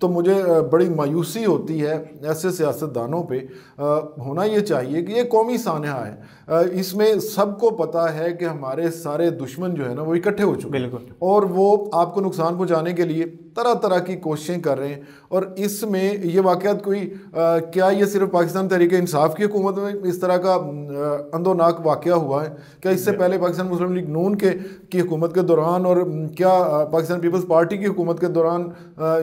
تو مجھے بڑی مایوسی ہوتی ہے ایسے سیاستدانوں پہ. ہونا یہ چاہیے کہ یہ قومی سانحہ ہے, اس میں سب کو پتہ ہے کہ ہمارے سارے دشمن جو ہے نا وہ اکٹھے ہو چکے ہیں اور وہ آپ کو نقصان پہنچانے کے لیے طرح طرح کی کوششیں کر رہے ہیں. اور اس میں یہ واقعات کوئی کیا یہ صرف پاکستان تحریک انصاف کی حکومت میں اس طرح کا اندوناک واقعہ ہوا ہے؟ کیا اس سے پہلے پاکستان مسلم لیگ نون کی حکومت کے دوران اور کیا پاکستان پیپلز پارٹی کی حکومت کے دوران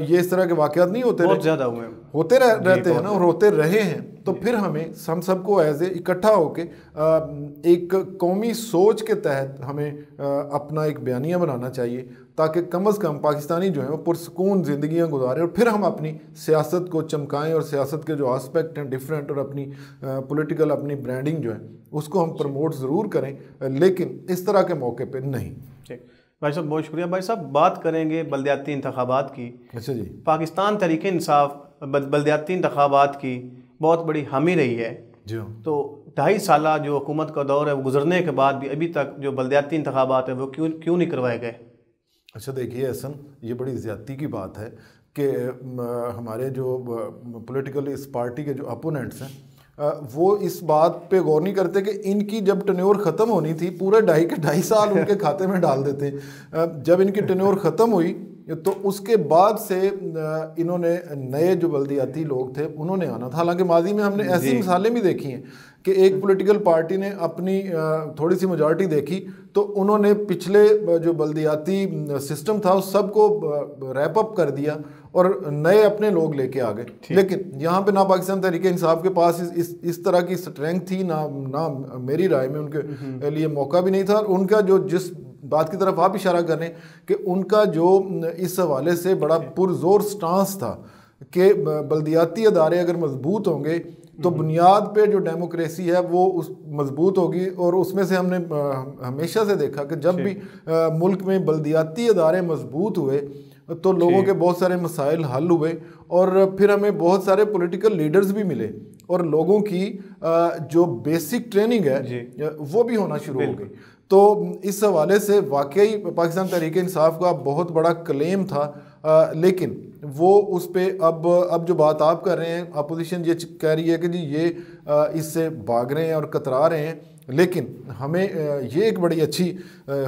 یہ اس طرح کے واقعات نہیں ہوتے بہت زیادہ ہوئے ہیں, ہوتے رہتے ہیں نا, اور ہوتے رہے ہیں. تو پھر ہم سب کو ایز اے اکٹھا ہو کے ایک قومی سوچ کے تحت ہمیں اپنا ایک بیانیہ بنانا چاہیے تاکہ کم از کم پاکستانی جو ہیں وہ پرسکون زندگیاں گزاریں, اور پھر ہم اپنی سیاست کو چمکائیں اور سیاست کے جو آسپیکٹ ہیں ڈیفرنٹ اور اپنی پولیٹیکل اپنی برانڈنگ جو ہے اس کو ہم پروموٹ ضرور کریں, لیکن اس طرح کے موقع پہ نہیں. بھائی صاحب بہت شکریہ. بھائی صاحب بات کریں گے بلدیاتی انتخابات کی. اچھا جی. پاکستان تحریک انصاف بلدیاتی انتخابات کی بہت بڑی حامی رہی ہے. جی. تو 2.5 سالہ جو حکومت کا دور ہے وہ گزرنے کے بعد بھی ابھی تک جو بلدیاتی انتخابات ہیں وہ کیوں نہیں کروائے گئے؟ اچھا دیکھیے احسن, یہ بڑی زیادتی کی بات ہے کہ ہمارے جو پولیٹیکل اس پارٹی کے جو اپوننٹس ہیں وہ اس بات پہ غور نہیں کرتے کہ ان کی جب ٹینیور ختم ہونی تھی پورے 2.5 سال ان کے کھاتے میں ڈال دیتے. جب ان کی ٹینیور ختم ہوئی تو اس کے بعد سے انہوں نے نئے جو بلدیاتی لوگ تھے انہوں نے آنا تھا. حالانکہ ماضی میں ہم نے ایسی مثالیں بھی دیکھی ہیں کہ ایک پولیٹیکل پارٹی نے اپنی تھوڑی سی میجارٹی دیکھی تو انہوں نے پچھلے جو بلدیاتی سسٹم تھا اس سب کو ریپ اپ کر دیا اور نئے اپنے لوگ لے کے آ گئے. لیکن یہاں پہ نہ پاکستان تحریک انصاف کے پاس اس طرح کی اسٹرینتھ تھی, نہ میری رائے میں ان کے لیے موقع بھی نہیں تھا. اور ان کا جو جس بات کی طرف آپ اشارہ کریں کہ ان کا جو اس حوالے سے بڑا پرزور سٹانس تھا کہ بلدیاتی ادارے اگر مضبوط ہوں گے تو بنیاد پہ جو ڈیموکریسی ہے وہ مضبوط ہوگی. اور اس میں سے ہم نے ہمیشہ سے دیکھا کہ جب بھی ملک میں بلدیاتی ادارے مضبوط ہوئے تو لوگوں کے بہت سارے مسائل حل ہوئے, اور پھر ہمیں بہت سارے پولیٹیکل لیڈرز بھی ملے, اور لوگوں کی جو بیسک ٹریننگ ہے وہ بھی ہونا شروع ہو گئی. تو اس حوالے سے واقعی پاکستان تحریک انصاف کا بہت بڑا کلیم تھا, لیکن وہ اس پہ اب جو بات آپ کر رہے ہیں, اپوزیشن یہ کہہ رہی ہے کہ جی یہ اس سے بھاگ رہے ہیں اور کترا رہے ہیں. لیکن ہمیں یہ ایک بڑی اچھی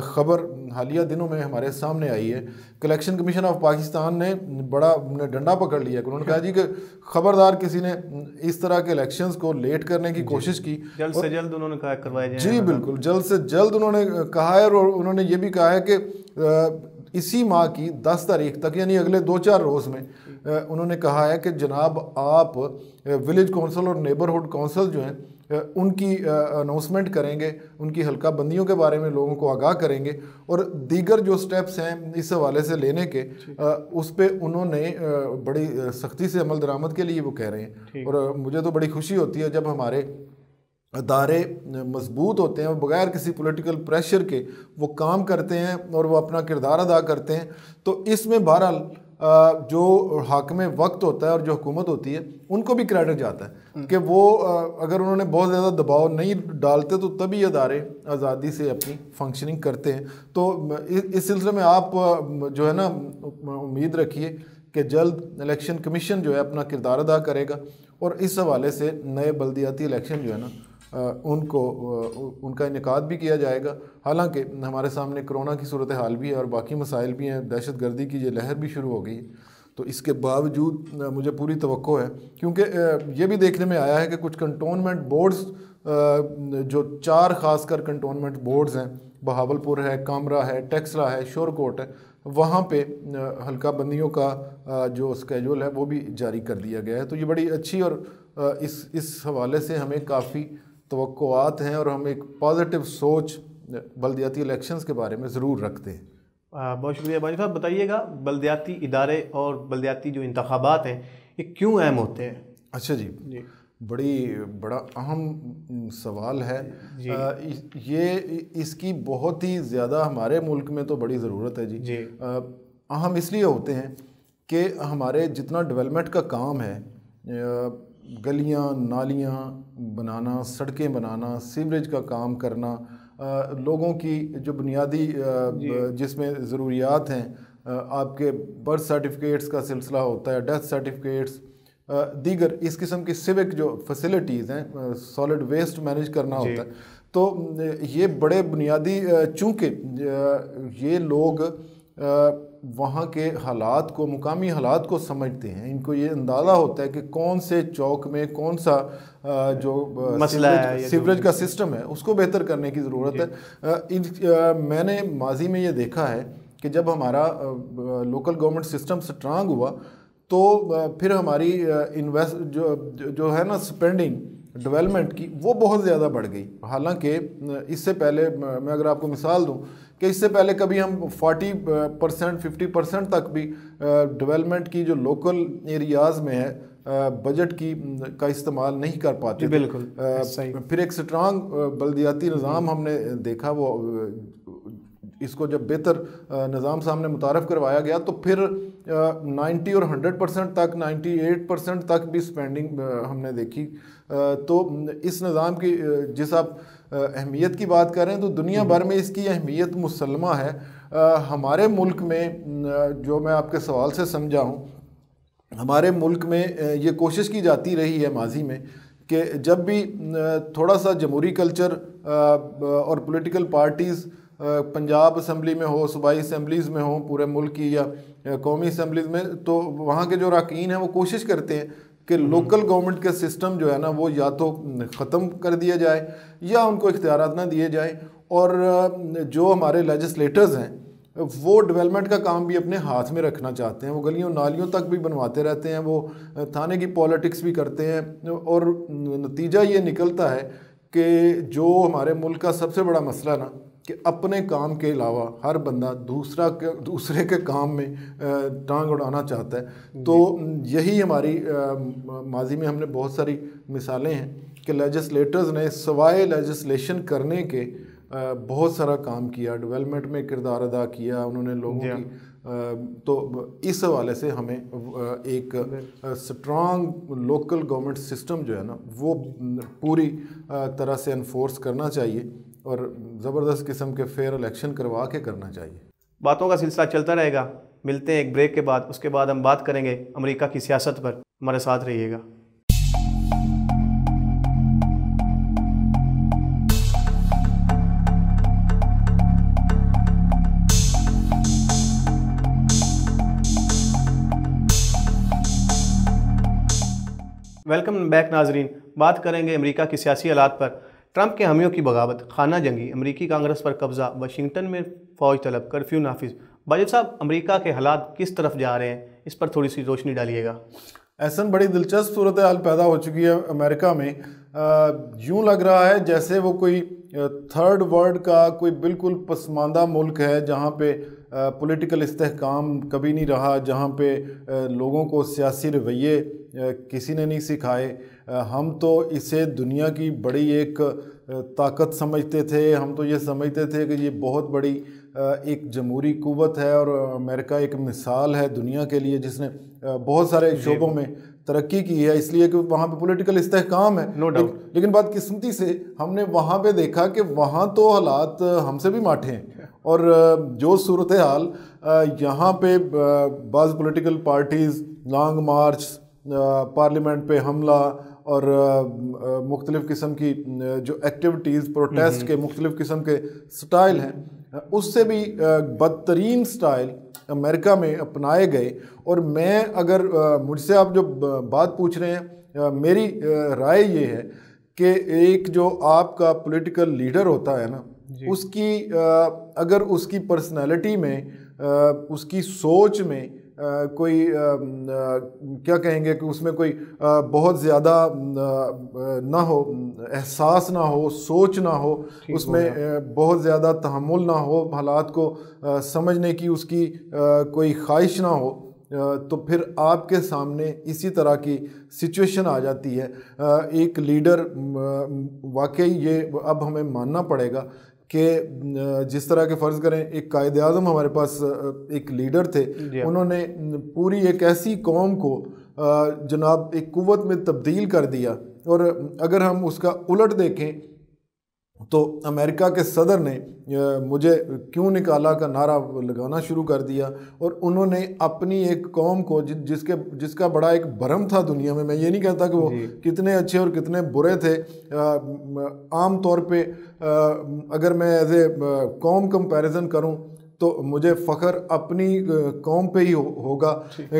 خبر حالیہ دنوں میں ہمارے سامنے آئی ہے کہ الیکشن کمیشن آف پاکستان نے بڑا ڈنڈا پکڑ لیا. انہوں نے کہا جی کہ خبردار کسی نے اس طرح کے الیکشنز کو لیٹ کرنے کی کوشش کی, جلد سے جلد انہوں نے کہا کروائے جائیں. جی بالکل, جلد سے جلد انہوں نے کہا ہے. اور انہوں نے یہ بھی کہا ہے کہ اسی ماہ کی 10 تاریخ تک یعنی اگلے 2-4 روز میں انہوں نے کہا ہے کہ جناب آپ ولیج کونسل اور نیبرہڈ کونسل جو ہیں ان کی اناؤنسمنٹ کریں گے, ان کی حلقہ بندیوں کے بارے میں لوگوں کو آگاہ کریں گے, اور دیگر جو سٹیپس ہیں اس حوالے سے لینے کے اس پہ انہوں نے بڑی سختی سے عمل درآمد کے لیے وہ کہہ رہے ہیں. اور مجھے تو بڑی خوشی ہوتی ہے جب ہمارے ادارے مضبوط ہوتے ہیں اور بغیر کسی پولیٹیکل پریشر کے وہ کام کرتے ہیں اور وہ اپنا کردار ادا کرتے ہیں. تو اس میں بہرحال جو حاکم وقت ہوتا ہے اور جو حکومت ہوتی ہے ان کو بھی کریڈٹ جاتا ہے کہ وہ اگر انہوں نے بہت زیادہ دباؤ نہیں ڈالتے تو تبھی ادارے آزادی سے اپنی فنکشننگ کرتے ہیں. تو اس سلسلے میں آپ جو ہے نا امید رکھیے کہ جلد الیکشن کمیشن جو ہے اپنا کردار ادا کرے گا, اور اس حوالے سے نئے بلدیاتی الیکشن جو ہے نا ان کا انعقاد بھی کیا جائے گا. حالانکہ ہمارے سامنے کرونا کی صورتحال بھی ہے اور باقی مسائل بھی ہیں, دہشت گردی کی یہ لہر بھی شروع ہو گئی ہے. تو اس کے باوجود مجھے پوری توقع ہے, کیونکہ یہ بھی دیکھنے میں آیا ہے کہ کچھ کنٹونمنٹ بورڈز جو 4 خاص کر کنٹونمنٹ بورڈز ہیں, بہاولپور ہے, کامرا ہے, ٹیکسلا ہے, شورکوٹ ہے, وہاں پہ حلقہ بندیوں کا جو اسکیجول ہے وہ بھی جاری کر دیا گیا ہے. تو یہ بڑی اچھی, اور اس حوالے سے ہمیں کافی توقعات ہیں اور ہم ایک پازیٹیو سوچ بلدیاتی الیکشنز کے بارے میں ضرور رکھتے ہیں. بہت شکریہ بھائی صاحب. بتائیے گا بلدیاتی ادارے اور بلدیاتی جو انتخابات ہیں یہ کیوں اہم ہوتے ہیں؟ اچھا جی, بڑا اہم سوال ہے. یہ اس کی بہت ہی زیادہ ہمارے ملک میں تو بڑی ضرورت ہے جی. اہم اس لیے ہوتے ہیں کہ ہمارے جتنا ڈیولپمنٹ کا کام ہے, گلیاں نالیاں بنانا, سڑکیں بنانا, سیوریج کا کام کرنا, لوگوں کی جو بنیادی جس میں ضروریات ہیں آپ کے برتھ سرٹیفکیٹس کا سلسلہ ہوتا ہے، ڈیتھ سرٹیفکیٹس، دیگر اس قسم کی سیوک جو فیسلٹیز ہیں، سالڈ ویسٹ مینیج کرنا ہوتا ہے، تو یہ بڑے بنیادی، چونکہ یہ لوگ وہاں کے حالات کو، مقامی حالات کو سمجھتے ہیں، ان کو یہ اندازہ ہوتا ہے کہ کون سے چوک میں کون سا جو سیوریج کا سسٹم ہے اس کو بہتر کرنے کی ضرورت ہے۔ میں نے ماضی میں یہ دیکھا ہے کہ جب ہمارا لوکل گورنمنٹ سسٹم سٹرانگ ہوا تو پھر ہماری جو ہے نا اسپینڈنگ ڈیولپمنٹ کی، وہ بہت زیادہ بڑھ گئی۔ حالانکہ اس سے پہلے میں اگر آپ کو مثال دوں کہ اس سے پہلے کبھی ہم 40% 50% تک بھی ڈیولپمنٹ کی جو لوکل ایریاز میں ہے بجٹ کی کا استعمال نہیں کر پاتے۔ بالکل پھر ایک سٹرانگ بلدیاتی نظام ہم نے دیکھا، وہ اس کو جب بہتر نظام سامنے متعارف کروایا گیا تو پھر 90 اور 100% تک، 98% تک بھی سپینڈنگ ہم نے دیکھی۔ تو اس نظام کی جس آپ اہمیت کی بات کر رہے ہیں تو دنیا بھر میں اس کی اہمیت مسلمہ ہے۔ ہمارے ملک میں، جو میں آپ کے سوال سے سمجھا ہوں، ہمارے ملک میں یہ کوشش کی جاتی رہی ہے ماضی میں کہ جب بھی تھوڑا سا جمہوری کلچر اور پولیٹیکل پارٹیز پنجاب اسمبلی میں ہو، صوبائی اسمبلیز میں ہوں پورے ملک کی، یا قومی اسمبلیز میں، تو وہاں کے جو اراکین ہیں وہ کوشش کرتے ہیں کہ لوکل گورنمنٹ کا سسٹم جو ہے نا وہ یا تو ختم کر دیا جائے یا ان کو اختیارات نہ دیے جائیں، اور جو ہمارے لیجسلیٹرز ہیں وہ ڈیولپمنٹ کا کام بھی اپنے ہاتھ میں رکھنا چاہتے ہیں، وہ گلیوں نالیوں تک بھی بنواتے رہتے ہیں، وہ تھانے کی پالیٹکس بھی کرتے ہیں، اور نتیجہ یہ نکلتا ہے کہ جو ہمارے ملک کا سب سے بڑا مسئلہ نا کہ اپنے کام کے علاوہ ہر بندہ دوسرے کے کام میں ٹانگ اڑانا چاہتا ہے۔ تو یہی ہماری ماضی میں ہم نے بہت ساری مثالیں ہیں کہ لیجسلیٹرز نے سوائے لیجسلیشن کرنے کے بہت سارا کام کیا، ڈیولپمنٹ میں کردار ادا کیا انہوں نے لوگوں کی۔ تو اس حوالے سے ہمیں ایک سٹرانگ لوکل گورنمنٹ سسٹم جو ہے نا وہ پوری طرح سے انفورس کرنا چاہیے، اور زبردست قسم کے فیئر الیکشن کروا کے کرنا چاہیے۔ باتوں کا سلسلہ چلتا رہے گا، ملتے ہیں ایک بریک کے بعد، اس کے بعد ہم بات کریں گے امریکہ کی سیاست پر۔ ہمارے ساتھ رہیے گا۔ ویلکم بیک ناظرین، بات کریں گے امریکہ کی سیاسی حالات پر۔ ٹرمپ کے حامیوں کی بغاوت، خانہ جنگی، امریکی کانگریس پر قبضہ، واشنگٹن میں فوج طلب، کرفیو نافذ۔ باجد صاحب، امریکہ کے حالات کس طرف جا رہے ہیں، اس پر تھوڑی سی روشنی ڈالیے گا۔ احسن، بڑی دلچسپ صورتحال پیدا ہو چکی ہے امریکہ میں۔ یوں لگ رہا ہے جیسے وہ کوئی تھرڈ ورلڈ کا کوئی بالکل پسماندہ ملک ہے، جہاں پہ پولیٹیکل استحکام کبھی نہیں رہا، جہاں پہ لوگوں کو سیاسی رویے کسی نے نہیں سکھائے۔ ہم تو اسے دنیا کی بڑی ایک طاقت سمجھتے تھے، ہم تو یہ سمجھتے تھے کہ یہ بہت بڑی ایک جمہوری قوت ہے، اور امریکہ ایک مثال ہے دنیا کے لیے جس نے بہت سارے شعبوں میں ترقی کی ہے، اس لیے کہ وہاں پہ پولیٹیکل استحکام ہے۔ لیکن بدقسمتی سے ہم نے وہاں پہ دیکھا کہ وہاں تو حالات ہم سے بھی ماٹھے ہیں، اور جو صورتحال یہاں پہ بعض political parties long march, parliament پہ حملہ، اور مختلف قسم کی جو ایکٹیویٹیز پروٹیسٹ کے مختلف قسم کے سٹائل ہیں، اس سے بھی بدترین سٹائل امریکہ میں اپنائے گئے۔ اور میں اگر مجھ سے آپ جو بات پوچھ رہے ہیں، میری رائے یہ ہے کہ ایک جو آپ کا پولیٹیکل لیڈر ہوتا ہے نا، اس کی اگر اس کی پرسنالٹی میں، اس کی سوچ میں کوئی کیا کہیں گے کہ اس میں کوئی بہت زیادہ نہ ہو، احساس نہ ہو، سوچ نہ ہو، اس میں بہت زیادہ تحمل نہ ہو، حالات کو سمجھنے کی اس کی کوئی خواہش نہ ہو، تو پھر آپ کے سامنے اسی طرح کی سچویشن آ جاتی ہے۔ ایک لیڈر، واقعی یہ اب ہمیں ماننا پڑے گا کہ جس طرح کے فرض کریں ایک قائد اعظم ہمارے پاس ایک لیڈر تھے، انہوں نے پوری ایک ایسی قوم کو جناب ایک قوت میں تبدیل کر دیا۔ اور اگر ہم اس کا الٹ دیکھیں تو امریکہ کے صدر نے مجھے کیوں نکالا کا نعرہ لگانا شروع کر دیا، اور انہوں نے اپنی ایک قوم کو جس کا بڑا ایک بھرم تھا دنیا میں یہ نہیں کہتا کہ وہ کتنے اچھے اور کتنے برے تھے، عام طور پہ اگر میں ایز اے قوم کمپیریزن کروں تو مجھے فخر اپنی قوم پہ ہی ہوگا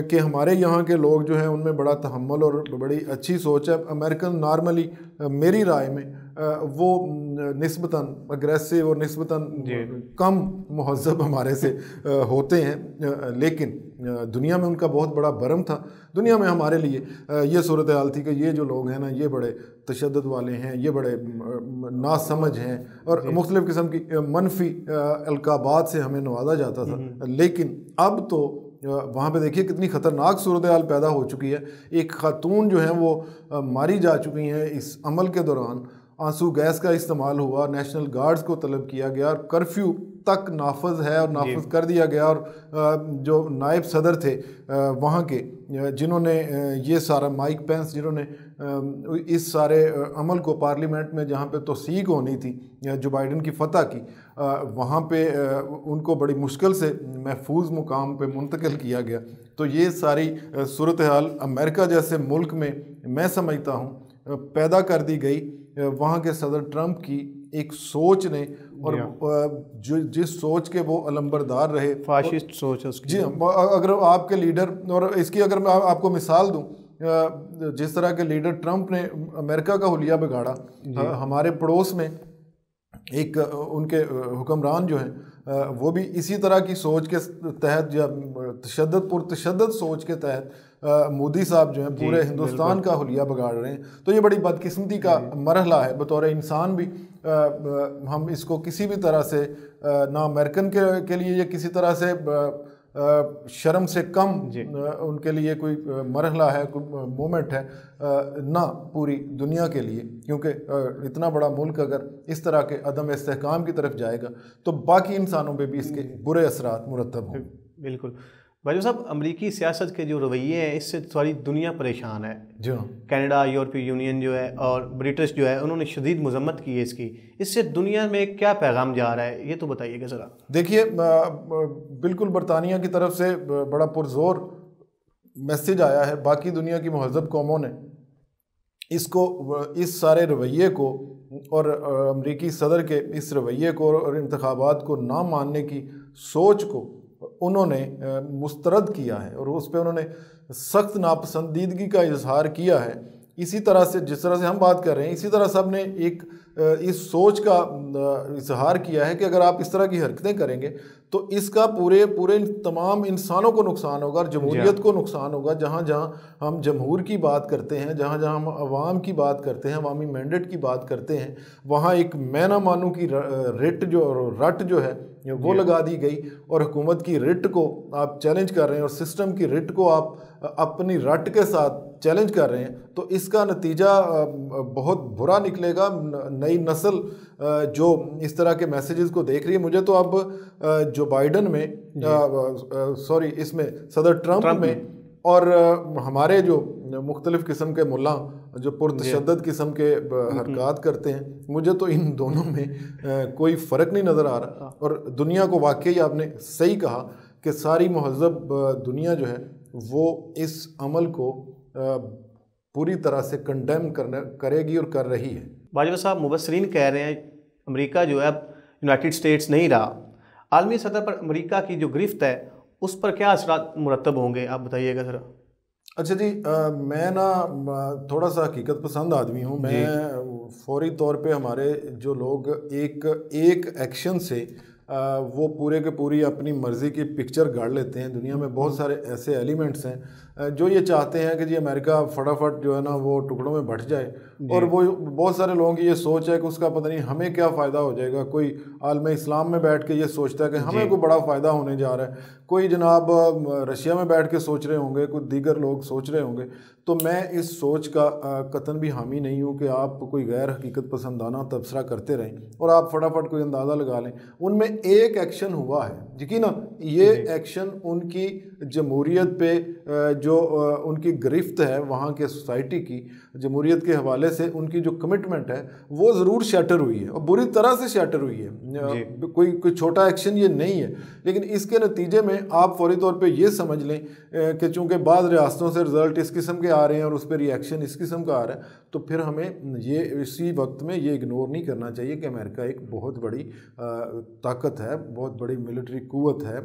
کہ ہمارے یہاں کے لوگ جو ہیں ان میں بڑا تحمل اور بڑی اچھی سوچ ہے۔ امریکن نارملی میری رائے میں وہ نسبتاً اگریسو اور نسبتاً کم مہذب ہمارے سے ہوتے ہیں، لیکن دنیا میں ان کا بہت بڑا برم تھا۔ دنیا میں ہمارے لیے یہ صورتحال تھی کہ یہ جو لوگ ہیں نا یہ بڑے تشدد والے ہیں، یہ بڑے ناسمجھ ہیں، اور مختلف قسم کی منفی القابات سے ہمیں نوازا جاتا تھا۔ لیکن اب تو وہاں پہ دیکھیے کتنی خطرناک صورتحال پیدا ہو چکی ہے۔ ایک خاتون جو ہیں وہ ماری جا چکی ہیں اس عمل کے دوران، آنسو گیس کا استعمال ہوا، نیشنل گارڈز کو طلب کیا گیا، اور کرفیو تک نافذ ہے اور نافذ کر دیا گیا، اور جو نائب صدر تھے وہاں کے جنہوں نے یہ سارا مائک پینس جنہوں نے اس سارے عمل کو پارلیمنٹ میں جہاں پہ توثیق ہونی تھی جو بائیڈن کی فتح کی، وہاں پہ ان کو بڑی مشکل سے محفوظ مقام پہ منتقل کیا گیا۔ تو یہ ساری صورتحال امریکہ جیسے ملک میں سمجھتا ہوں پیدا کر دی گئی وہاں کے صدر ٹرمپ کی ایک سوچ نے، اور جس سوچ کے وہ علمبردار رہے، فاشسٹ سوچ ہے اس کی۔ جی اگر آپ کے لیڈر، اور اس کی اگر میں آپ کو مثال دوں، جس طرح کے لیڈر ٹرمپ نے امریکہ کا حلیہ بگاڑا، ہمارے پڑوس میں ایک ان کے حکمران جو ہیں وہ بھی اسی طرح کی سوچ کے تحت یا پرتشدد سوچ کے تحت مودی صاحب جو ہیں پورے ہندوستان کا حلیہ بگاڑ رہے ہیں۔ تو یہ بڑی بدقسمتی کا مرحلہ ہے بطور انسان بھی، ہم اس کو کسی بھی طرح سے نہ امریکن کے لیے یا کسی طرح سے شرم سے کم ان کے لیے کوئی مرحلہ ہے، کوئی مومنٹ ہے، نہ پوری دنیا کے لیے، کیونکہ اتنا بڑا ملک اگر اس طرح کے عدم استحکام کی طرف جائے گا تو باقی انسانوں پہ بھی اس کے برے اثرات مرتب ہوں۔ بالکل بھائی صاحب، امریکی سیاست کے جو رویے ہیں اس سے ساری دنیا پریشان ہے۔ جی ہاں، کینیڈا، یورپی یونین جو ہے اور برٹش جو ہے انہوں نے شدید مذمت کی ہے اس کی۔ اس سے دنیا میں کیا پیغام جا رہا ہے یہ تو بتائیے گا ذرا۔ دیکھیے بالکل برطانیہ کی طرف سے بڑا پرزور میسج آیا ہے، باقی دنیا کی مہذب قوموں نے اس سارے رویے کو اور امریکی صدر کے اس رویے کو اور انتخابات کو نہ ماننے کی سوچ کو انہوں نے مسترد کیا ہے، اور اس پہ انہوں نے سخت ناپسندیدگی کا اظہار کیا ہے۔ اسی طرح سے جس طرح سے ہم بات کر رہے ہیں، اسی طرح سب نے ایک اس سوچ کا اظہار کیا ہے کہ اگر آپ اس طرح کی حرکتیں کریں گے تو اس کا پورے تمام انسانوں کو نقصان ہوگا اور جمہوریت کو نقصان ہوگا۔ جہاں جہاں ہم جمہور کی بات کرتے ہیں، جہاں جہاں ہم عوام کی بات کرتے ہیں، عوامی مینڈیٹ کی بات کرتے ہیں، وہاں ایک میں نہ مانوں کی رٹ جو ہے وہ لگا دی گئی، اور حکومت کی رٹ کو آپ چیلنج کر رہے ہیں اور سسٹم کی رٹ کو آپ اپنی رٹ کے ساتھ چیلنج کر رہے ہیں، تو اس کا نتیجہ بہت برا نکلے گا۔ نئی نسل جو اس طرح کے میسیجز کو دیکھ رہی ہے، مجھے تو اب جو بائیڈن میں اس میں صدر ٹرمپ میں اور ہمارے جو مختلف قسم کے ملا جو پرتشدد قسم کے حرکات کرتے ہیں، مجھے تو ان دونوں میں کوئی فرق نہیں نظر آ رہا۔ اور دنیا کو واقعی آپ نے صحیح کہا کہ ساری مہذب دنیا جو ہے وہ اس عمل کو پوری طرح سے کنڈیم کرے گی اور کر رہی ہے۔ باجوہ صاحب، مبصرین کہہ رہے ہیں امریکہ جو ہے اب یونائٹڈ اسٹیٹس نہیں رہا۔ عالمی سطح پر امریکہ کی جو گرفت ہے اس پر کیا اثرات مرتب ہوں گے، آپ بتائیے گا ذرا۔ اچھا جی، میں نا تھوڑا سا حقیقت پسند آدمی ہوں۔ میں فوری طور پہ ہمارے جو لوگ ایک ایکشن سے وہ پورے کے پوری اپنی مرضی کی پکچر گاڑ لیتے ہیں۔ دنیا میں بہت سارے ایسے ایلیمنٹس ہیں جو یہ چاہتے ہیں کہ جی امریکہ فٹافٹ جو ہے نا وہ ٹکڑوں میں بٹ جائے، اور وہ بہت سارے لوگوں کی یہ سوچ ہے کہ اس کا پتہ نہیں ہمیں کیا فائدہ ہو جائے گا۔ کوئی عالم اسلام میں بیٹھ کے یہ سوچتا ہے کہ ہمیں کوئی بڑا فائدہ ہونے جا رہا ہے، کوئی جناب رشیا میں بیٹھ کے سوچ رہے ہوں گے، کوئی دیگر لوگ سوچ رہے ہوں گے۔ تو میں اس سوچ کا قطعاً بھی حامی نہیں ہوں کہ آپ کوئی غیر حقیقت پسندانہ تبصرہ کرتے رہیں اور آپ فٹافٹ کوئی اندازہ لگا لیں. ان میں ایک ایکشن ہوا ہے یقیناً، یہ ایکشن ان کی جمہوریت پہ جو ان کی گرفت ہے وہاں کے سوسائٹی کی، جمہوریت کے حوالے سے ان کی جو کمٹمنٹ ہے وہ ضرور شیٹر ہوئی ہے اور بری طرح سے شیٹر ہوئی ہے. کوئی چھوٹا ایکشن یہ نہیں ہے، لیکن اس کے نتیجے میں آپ فوری طور پہ یہ سمجھ لیں کہ چونکہ بعض ریاستوں سے رزلٹ اس قسم کے آ رہے ہیں اور اس پہ ری ایکشن اس قسم کا آ رہا ہے، تو پھر ہمیں یہ اسی وقت میں یہ اگنور نہیں کرنا چاہیے کہ امریکہ ایک بہت بڑی طاقت ہے، بہت بڑی ملٹری قوت ہے،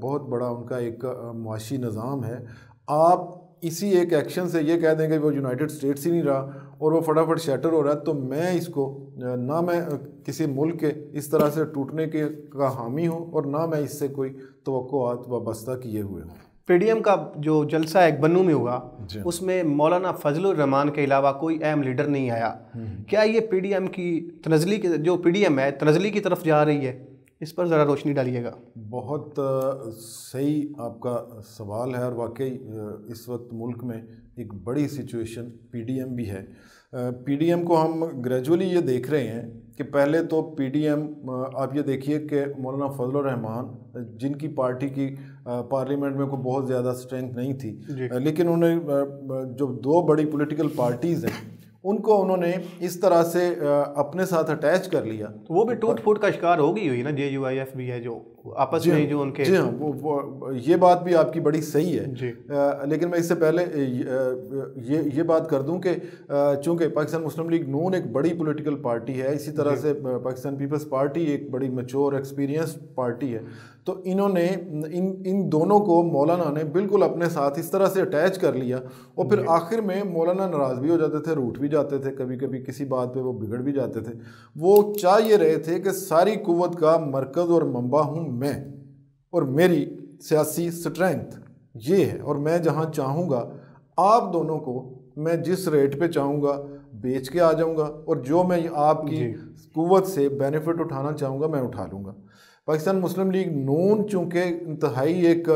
بہت بڑا ان کا ایک معاشی نظام ہے. آپ اسی ایک ایکشن سے یہ کہہ دیں کہ وہ یونائٹڈ اسٹیٹس ہی نہیں رہا اور وہ فٹافٹ شیٹر ہو رہا ہے، تو میں اس کو نہ میں کسی ملک کے اس طرح سے ٹوٹنے کا حامی ہوں اور نہ میں اس سے کوئی توقعات وابستہ کیے ہوئے ہوں. پی ڈی ایم کا جو جلسہ ایک بنو میں ہوا اس میں مولانا فضل الرحمان کے علاوہ کوئی اہم لیڈر نہیں آیا. کیا یہ پی ڈی ایم کی تنزلی جو پی ڈی ایم ہے تنزلی کی طرف جا رہی ہے؟ اس پر ذرا روشنی ڈالیے گا. بہت صحیح آپ کا سوال ہے، اور واقعی اس وقت ملک میں ایک بڑی سچویشن پی ڈی ایم بھی ہے. پی ڈی ایم کو ہم گریجولی یہ دیکھ رہے ہیں کہ پہلے تو پی ڈی ایم آپ یہ دیکھیے کہ مولانا فضل الرحمان جن کی پارٹی کی پارلیمنٹ میں کوئی بہت زیادہ اسٹرینتھ نہیں تھی، لیکن انہیں جو دو بڑی پولیٹیکل پارٹیز ہیں ان کو انہوں نے اس طرح سے اپنے ساتھ اٹیچ کر لیا. تو وہ بھی ٹوٹ پھوٹ کا شکار ہوگی ہوئی نا، جے یو آئی ایف بھی ہے جو آپس میں جو ان کے. جی ہاں، وہ یہ بات بھی آپ کی بڑی صحیح ہے. لیکن میں اس سے پہلے یہ بات کر دوں کہ چونکہ پاکستان مسلم لیگ نون ایک بڑی پولیٹیکل پارٹی ہے، اسی طرح سے پاکستان پیپلز پارٹی ایک بڑی میچور ایکسپیرینس پارٹی ہے، تو انہوں نے ان دونوں کو مولانا نے بالکل اپنے ساتھ اس طرح سے اٹیچ کر لیا، اور پھر آخر میں مولانا ناراض بھی ہو جاتے تھے، روٹ بھی جاتے تھے، کبھی کبھی کسی بات پہ وہ بگڑ بھی جاتے تھے. وہ چاہ یہ رہے تھے کہ ساری قوت کا مرکز اور منبع ہوں میں، اور میری سیاسی سٹرینتھ یہ ہے، اور میں جہاں چاہوں گا آپ دونوں کو میں جس ریٹ پہ چاہوں گا بیچ کے آ جاؤں گا، اور جو میں آپ کی قوت سے بینیفٹ اٹھانا چاہوں گا میں اٹھا لوں گا. پاکستان مسلم لیگ نون چونکہ انتہائی ایک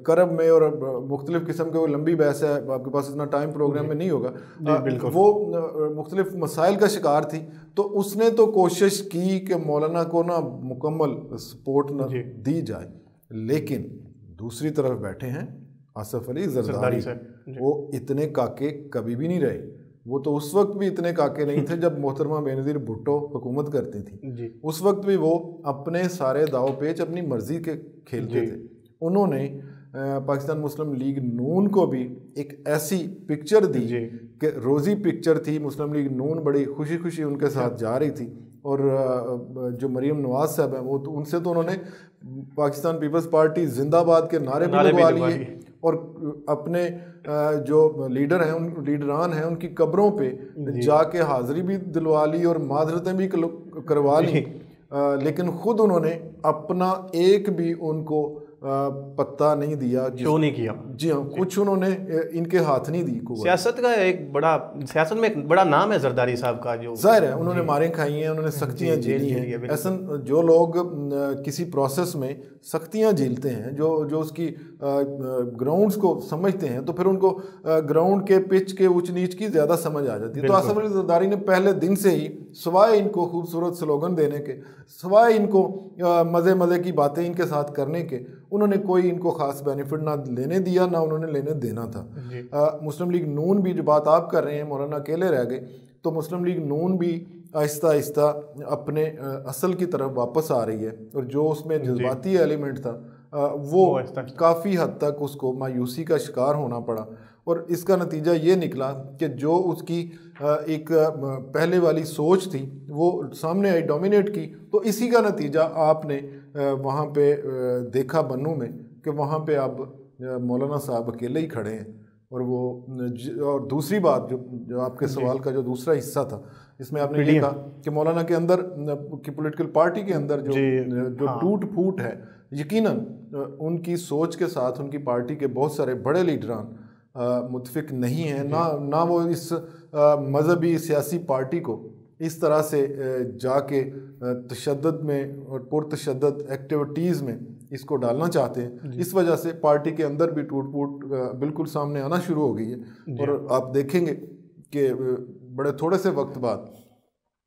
کرب میں اور مختلف قسم کے، وہ لمبی بحث ہے، آپ کے پاس اتنا ٹائم پروگرام میں نہیں ہوگا، وہ مختلف مسائل کا شکار تھی، تو اس نے تو کوشش کی کہ مولانا کو نا مکمل سپورٹ نہ دی جائے. لیکن دوسری طرف بیٹھے ہیں آصف علی زرداری، وہ اتنے کاکے کبھی بھی نہیں رہے. وہ تو اس وقت بھی اتنے کاکے نہیں تھے جب محترمہ بینظیر بھٹو حکومت کرتی تھی، اس وقت بھی وہ اپنے سارے داؤ پیچ اپنی مرضی کے کھیلتے تھے. انہوں نے پاکستان مسلم لیگ نون کو بھی ایک ایسی پکچر دی کہ روزی پکچر تھی. مسلم لیگ نون بڑی خوشی خوشی ان کے ساتھ جا رہی تھی، اور جو مریم نواز صاحب ہیں وہ تو ان سے تو انہوں نے پاکستان پیپلز پارٹی زندہ باد کے نعرے بھی لگوا لیے، اور اپنے جو لیڈران ہیں ان کی قبروں پہ جا کے حاضری بھی دلوا لی اور معذرتیں بھی کروا لی. لیکن خود انہوں نے اپنا ایک بھی ان کو پتہ نہیں دیا، شو نہیں کیا. جی ہاں، کچھ انہوں نے ان کے ہاتھ نہیں دی. سیاست کا سیاست میں ایک بڑا نام ہے زرداری صاحب کا، جو ظاہر ہے انہوں نے ماریں کھائی ہیں، انہوں نے سختیاں جھیلی ہیں. ایسا جو لوگ کسی پروسیس میں سختیاں جھیلتے ہیں، جو اس کی گراؤنڈز کو سمجھتے ہیں، تو پھر ان کو گراؤنڈ کے پچ کے اونچ نیچ کی زیادہ سمجھ آ جاتی ہے. تو آصف علی زرداری نے پہلے دن سے ہی سوائے ان کو خوبصورت سلوگن دینے کے، سوائے ان کو مزے کی باتیں ان کے ساتھ کرنے کے، انہوں نے کوئی ان کو خاص بینیفٹ نہ لینے دیا نہ انہوں نے لینے دینا تھا. مسلم لیگ نون بھی جو بات آپ کر رہے ہیں، مولانا اکیلے رہ گئے، تو مسلم لیگ نون بھی آہستہ آہستہ اپنے اصل کی طرف واپس آ رہی ہے، اور جو اس میں جذباتی ایلیمنٹ تھا وہ کافی حد تک اس کو مایوسی کا شکار ہونا پڑا. اور اس کا نتیجہ یہ نکلا کہ جو اس کی ایک پہلے والی سوچ تھی وہ سامنے آئی، ڈومینیٹ کی. تو اسی کا نتیجہ آپ نے وہاں پہ دیکھا بنو میں کہ وہاں پہ اب مولانا صاحب اکیلے ہی کھڑے ہیں. اور دوسری بات جو آپ کے سوال کا جو دوسرا حصہ تھا، اس میں آپ نے یہ کہا کہ مولانا کے اندر کی پولیٹیکل پارٹی کے اندر جو ٹوٹ پھوٹ ہے، یقیناً ان کی سوچ کے ساتھ ان کی پارٹی کے بہت سارے بڑے لیڈران متفق نہیں ہیں، نہ وہ اس مذہبی سیاسی پارٹی کو اس طرح سے جا کے تشدد میں اور پرتشدد ایکٹیویٹیز میں اس کو ڈالنا چاہتے ہیں. اس وجہ سے پارٹی کے اندر بھی ٹوٹ پھوٹ بالکل سامنے آنا شروع ہو گئی ہے. اور آپ دیکھیں گے کہ بڑے تھوڑے سے وقت بعد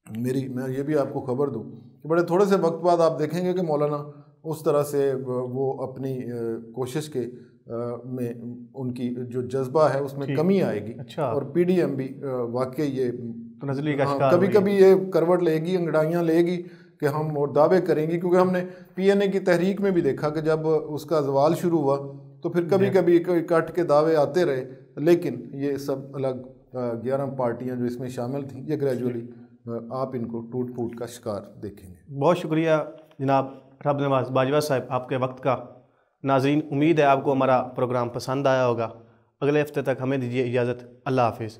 میں یہ بھی آپ کو خبر دوں کہ بڑے تھوڑے سے وقت بعد آپ دیکھیں گے کہ مولانا اس طرح سے وہ اپنی کوشش کے میں ان کی جو جذبہ ہے اس میں کمی آئے گی. اور پی ڈی ایم بھی واقعی یہ کبھی کبھی یہ کروٹ لے گی, انگڑائیاں لے گی کہ ہم اور دعوے کریں گی, کیونکہ ہم نے پی این اے کی تحریک میں بھی دیکھا کہ جب اس کا زوال شروع ہوا تو پھر کبھی کبھی کٹ کے دعوے آتے رہے, لیکن یہ سب الگ 11 پارٹیاں جو اس میں شامل تھیں یہ گریجولی آپ ان کو ٹوٹ پھوٹ کا شکار دیکھیں گے. بہت شکریہ جناب رب نواز باجوہ صاحب آپ کے وقت کا. ناظرین, امید ہے آپ کو ہمارا پروگرام پسند آیا ہوگا. اگلے ہفتے تک ہمیں دیجیے اجازت. اللہ حافظ.